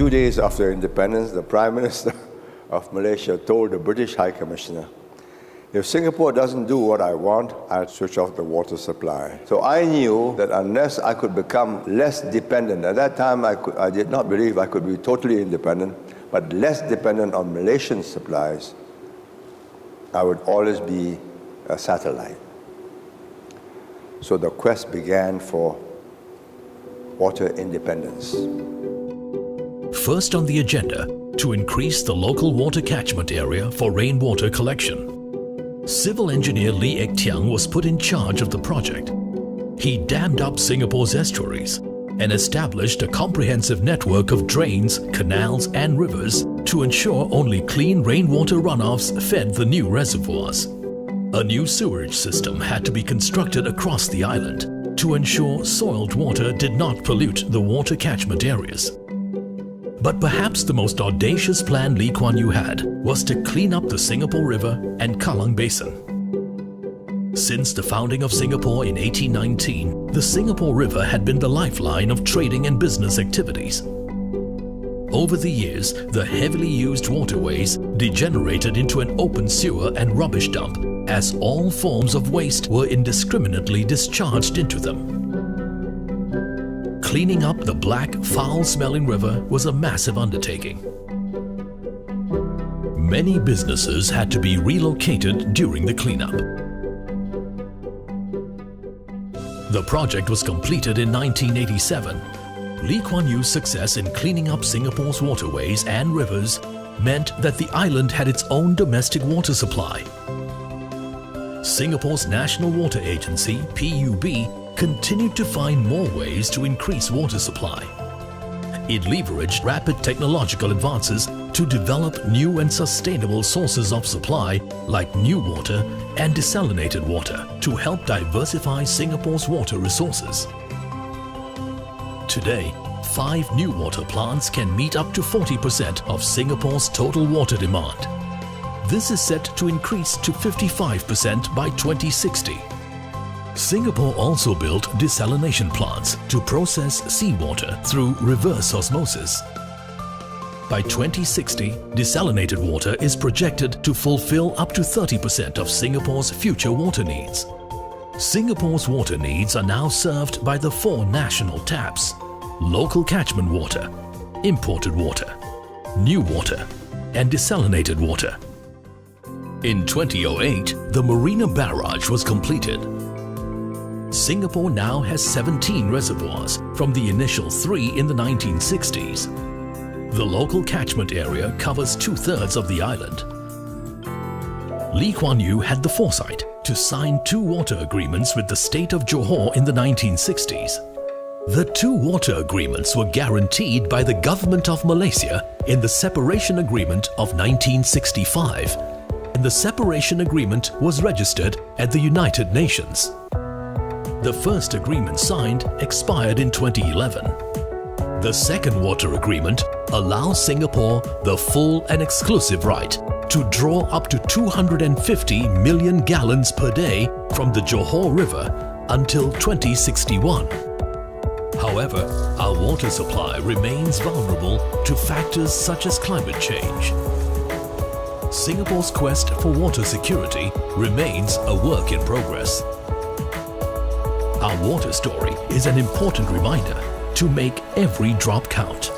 2 days after independence, the Prime Minister of Malaysia told the British High Commissioner, if Singapore doesn't do what I want, I'll switch off the water supply. So I knew that unless I could become less dependent, at that time I did not believe I could be totally independent, but less dependent on Malaysian supplies, I would always be a satellite. So the quest began for water independence. First on the agenda, to increase the local water catchment area for rainwater collection. Civil engineer Lee Ek Tiang was put in charge of the project. He dammed up Singapore's estuaries and established a comprehensive network of drains, canals and rivers to ensure only clean rainwater runoffs fed the new reservoirs. A new sewerage system had to be constructed across the island to ensure soiled water did not pollute the water catchment areas. But perhaps the most audacious plan Lee Kuan Yew had was to clean up the Singapore River and Kallang Basin. Since the founding of Singapore in 1819, the Singapore River had been the lifeline of trading and business activities. Over the years, the heavily used waterways degenerated into an open sewer and rubbish dump as all forms of waste were indiscriminately discharged into them. Cleaning up the black, foul-smelling river was a massive undertaking. Many businesses had to be relocated during the cleanup. The project was completed in 1987. Lee Kuan Yew's success in cleaning up Singapore's waterways and rivers meant that the island had its own domestic water supply. Singapore's National Water Agency, PUB, continued to find more ways to increase water supply. It leveraged rapid technological advances to develop new and sustainable sources of supply like NEWater and desalinated water to help diversify Singapore's water resources. Today, 5 NEWater plants can meet up to 40% of Singapore's total water demand. This is set to increase to 55% by 2060. Singapore also built desalination plants to process seawater through reverse osmosis. By 2060, desalinated water is projected to fulfill up to 30% of Singapore's future water needs. Singapore's water needs are now served by the 4 national taps: local catchment water, imported water, NEWater, and desalinated water. In 2008, the Marina Barrage was completed. Singapore now has 17 reservoirs from the initial 3 in the 1960s. The local catchment area covers 2/3 of the island. Lee Kuan Yew had the foresight to sign 2 water agreements with the state of Johor in the 1960s. The 2 water agreements were guaranteed by the Government of Malaysia in the Separation Agreement of 1965, and the Separation Agreement was registered at the United Nations. The first agreement signed expired in 2011. The second water agreement allows Singapore the full and exclusive right to draw up to 250 million gallons per day from the Johor River until 2061. However, our water supply remains vulnerable to factors such as climate change. Singapore's quest for water security remains a work in progress. Our water story is an important reminder to make every drop count.